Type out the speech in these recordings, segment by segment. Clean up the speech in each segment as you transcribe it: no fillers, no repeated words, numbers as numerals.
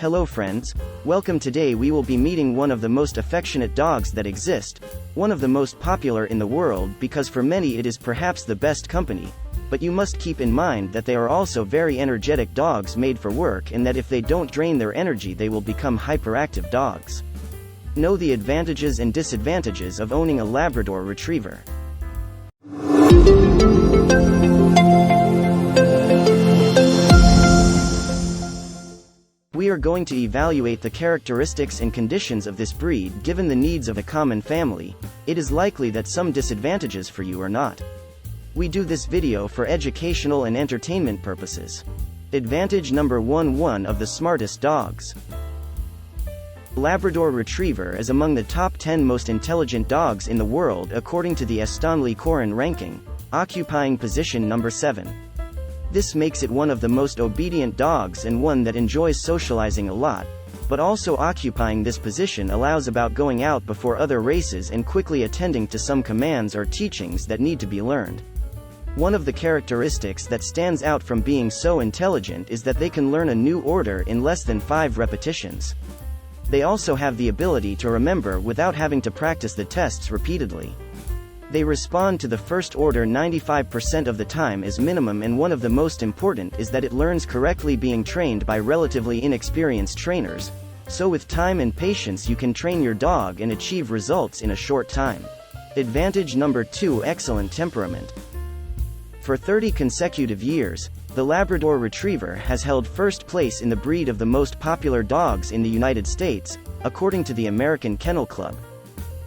Hello friends, welcome. Today we will be meeting one of the most affectionate dogs that exist, one of the most popular in the world because for many it is perhaps the best company, but you must keep in mind that they are also very energetic dogs made for work and that if they don't drain their energy they will become hyperactive dogs. Know the advantages and disadvantages of owning a Labrador Retriever. We are going to evaluate the characteristics and conditions of this breed given the needs of a common family. It is likely that some disadvantages for you are not. We do this video for educational and entertainment purposes. Advantage number 1: one of the smartest dogs. Labrador Retriever is among the top 10 most intelligent dogs in the world according to the Stanley Coren ranking, occupying position number 7. This makes it one of the most obedient dogs and one that enjoys socializing a lot, but also occupying this position allows about going out before other races and quickly attending to some commands or teachings that need to be learned. One of the characteristics that stands out from being so intelligent is that they can learn a new order in less than 5 repetitions. They also have the ability to remember without having to practice the tests repeatedly. They respond to the first order 95% of the time as minimum, and one of the most important is that it learns correctly being trained by relatively inexperienced trainers, so with time and patience you can train your dog and achieve results in a short time. Advantage number 2: excellent temperament. For 30 consecutive years, the Labrador Retriever has held first place in the breed of the most popular dogs in the United States, according to the American Kennel Club.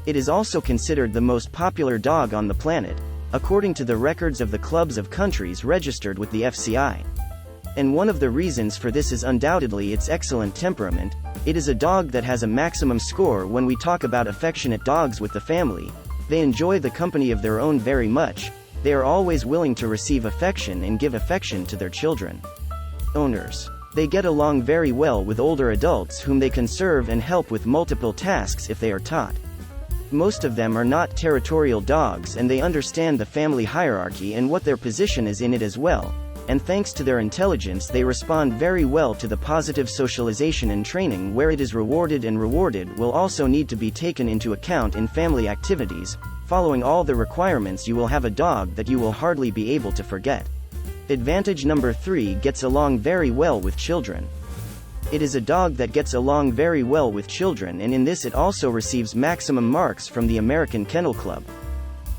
It is also considered the most popular dog on the planet, according to the records of the clubs of countries registered with the FCI. And one of the reasons for this is undoubtedly its excellent temperament. It is a dog that has a maximum score when we talk about affectionate dogs with the family. They enjoy the company of their own very much. They are always willing to receive affection and give affection to their children. Owners. They get along very well with older adults whom they can serve and help with multiple tasks if they are taught. Most of them are not territorial dogs and they understand the family hierarchy and what their position is in it as well, and thanks to their intelligence they respond very well to the positive socialization and training where it is rewarded, and rewarded will also need to be taken into account in family activities. Following all the requirements you will have a dog that you will hardly be able to forget. Advantage number 3: gets along very well with children. It is a dog that gets along very well with children, and in this it also receives maximum marks from the American Kennel Club.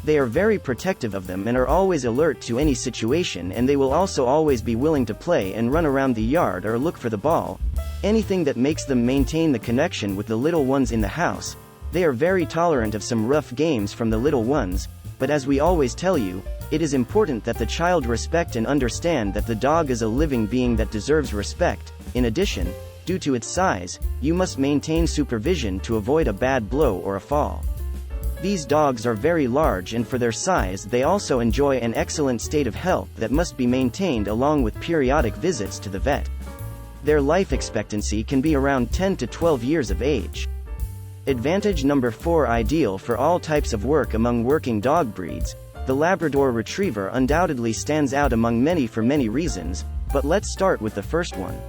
They are very protective of them and are always alert to any situation, and they will also always be willing to play and run around the yard or look for the ball, anything that makes them maintain the connection with the little ones in the house. They are very tolerant of some rough games from the little ones, but as we always tell you, it is important that the child respect and understand that the dog is a living being that deserves respect. In addition, due to its size, you must maintain supervision to avoid a bad blow or a fall. These dogs are very large, and for their size they also enjoy an excellent state of health that must be maintained along with periodic visits to the vet. Their life expectancy can be around 10 to 12 years of age. Advantage number 4: ideal for all types of work. Among working dog breeds, the Labrador Retriever undoubtedly stands out among many for many reasons, but let's start with the first one.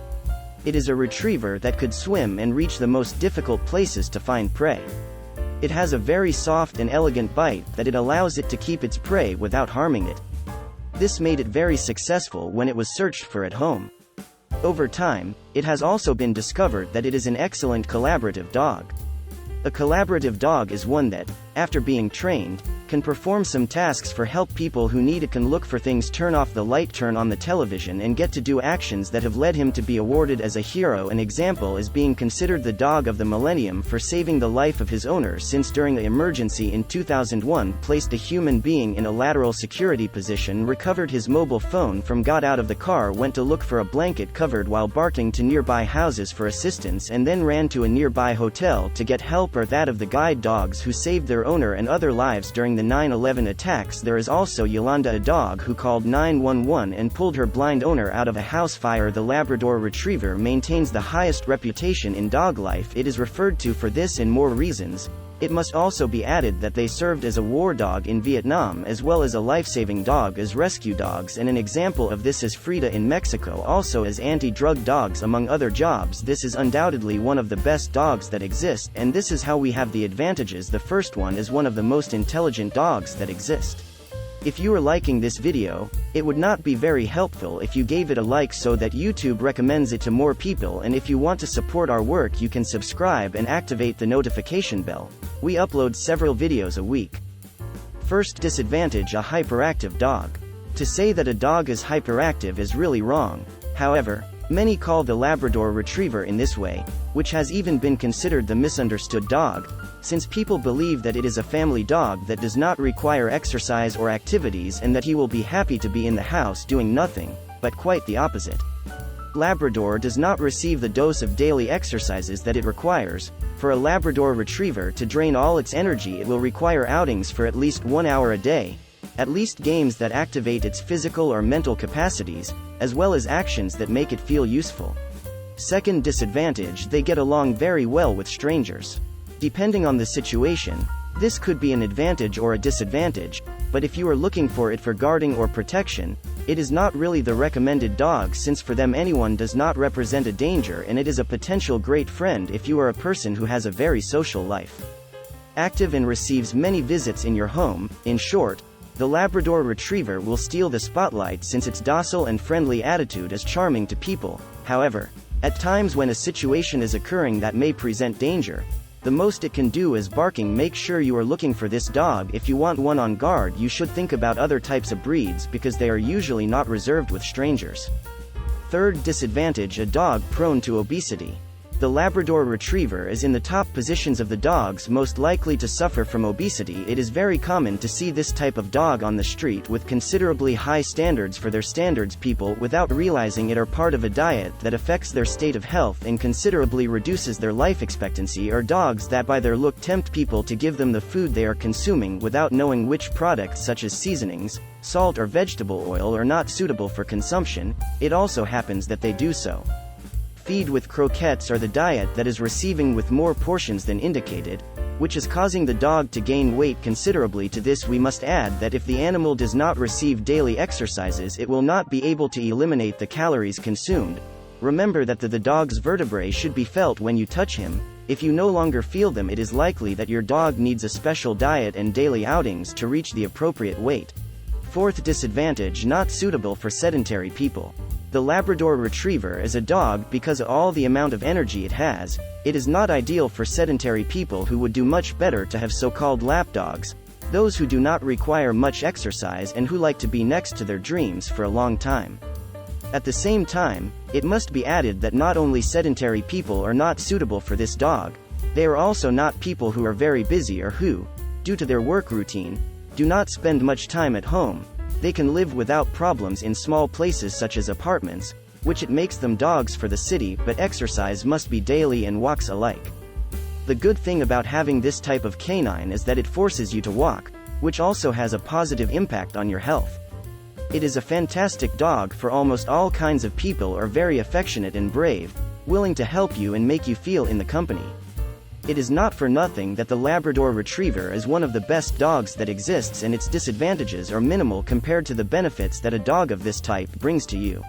It is a retriever that could swim and reach the most difficult places to find prey. It has a very soft and elegant bite that it allows it to keep its prey without harming it. This made it very successful when it was searched for at home. Over time, it has also been discovered that it is an excellent collaborative dog. A collaborative dog is one that, after being trained, can perform some tasks for help people who need it, can look for things, turn off the light, turn on the television, and get to do actions that have led him to be awarded as a hero. An example is being considered the dog of the millennium for saving the life of his owner, since during the emergency in 2001 placed a human being in a lateral security position, recovered his mobile phone from, got out of the car, went to look for a blanket covered while barking to nearby houses for assistance, and then ran to a nearby hotel to get help, or that of the guide dogs who saved their owner and other lives during the 9/11 attacks. There is also Yolanda, a dog who called 911 and pulled her blind owner out of a house fire. The Labrador Retriever maintains the highest reputation in dog life. It is referred to for this and more reasons. It must also be added that they served as a war dog in Vietnam as well as a life-saving dog as rescue dogs, and an example of this is Frida in Mexico, also as anti-drug dogs among other jobs. This is undoubtedly one of the best dogs that exist, and this is how we have the advantages. The first one is one of the most intelligent dogs that exist. If you are liking this video, it would not be very helpful if you gave it a like so that YouTube recommends it to more people, and if you want to support our work you can subscribe and activate the notification bell. We upload several videos a week. First disadvantage: a hyperactive dog. To say that a dog is hyperactive is really wrong. However, many call the Labrador Retriever in this way, which has even been considered the misunderstood dog, since people believe that it is a family dog that does not require exercise or activities and that he will be happy to be in the house doing nothing, but quite the opposite. Labrador does not receive the dose of daily exercises that it requires. For a Labrador Retriever to drain all its energy, it will require outings for at least 1 hour a day, at least games that activate its physical or mental capacities, as well as actions that make it feel useful. Second disadvantage: they get along very well with strangers. Depending on the situation, this could be an advantage or a disadvantage, but if you are looking for it for guarding or protection, it is not really the recommended dog, since for them anyone does not represent a danger, and it is a potential great friend if you are a person who has a very social life. Active and receives many visits in your home. In short, the Labrador Retriever will steal the spotlight since its docile and friendly attitude is charming to people. However, at times when a situation is occurring that may present danger, the most it can do is barking. Make sure you are looking for this dog. If you want one on guard, you should think about other types of breeds because they are usually not reserved with strangers. Third disadvantage: a dog prone to obesity. The Labrador Retriever is in the top positions of the dogs most likely to suffer from obesity. It is very common to see this type of dog on the street with considerably high standards for their standards. People, without realizing it, are part of a diet that affects their state of health and considerably reduces their life expectancy, or dogs that by their look tempt people to give them the food they are consuming without knowing which products such as seasonings, salt or vegetable oil are not suitable for consumption. It also happens that they do so. Feed with croquettes or the diet that is receiving with more portions than indicated, which is causing the dog to gain weight considerably. To this we must add that if the animal does not receive daily exercises, it will not be able to eliminate the calories consumed. Remember that the dog's vertebrae should be felt when you touch him. If you no longer feel them, it is likely that your dog needs a special diet and daily outings to reach the appropriate weight. Fourth disadvantage: not suitable for sedentary people. The Labrador Retriever is a dog because of all the amount of energy it has. It is not ideal for sedentary people who would do much better to have so-called lap dogs, those who do not require much exercise and who like to be next to their dreams for a long time. At the same time, it must be added that not only sedentary people are not suitable for this dog, they are also not people who are very busy or who, due to their work routine, do not spend much time at home. They can live without problems in small places such as apartments, which it makes them dogs for the city, but exercise must be daily and walks alike. The good thing about having this type of canine is that it forces you to walk, which also has a positive impact on your health. It is a fantastic dog for almost all kinds of people, are very affectionate and brave, willing to help you and make you feel in the company. It is not for nothing that the Labrador Retriever is one of the best dogs that exists, and its disadvantages are minimal compared to the benefits that a dog of this type brings to you.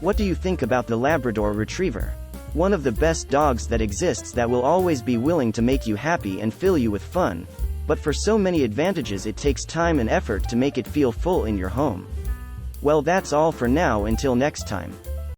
What do you think about the Labrador Retriever? One of the best dogs that exists that will always be willing to make you happy and fill you with fun, but for so many advantages it takes time and effort to make it feel full in your home. Well, that's all for now. Until next time.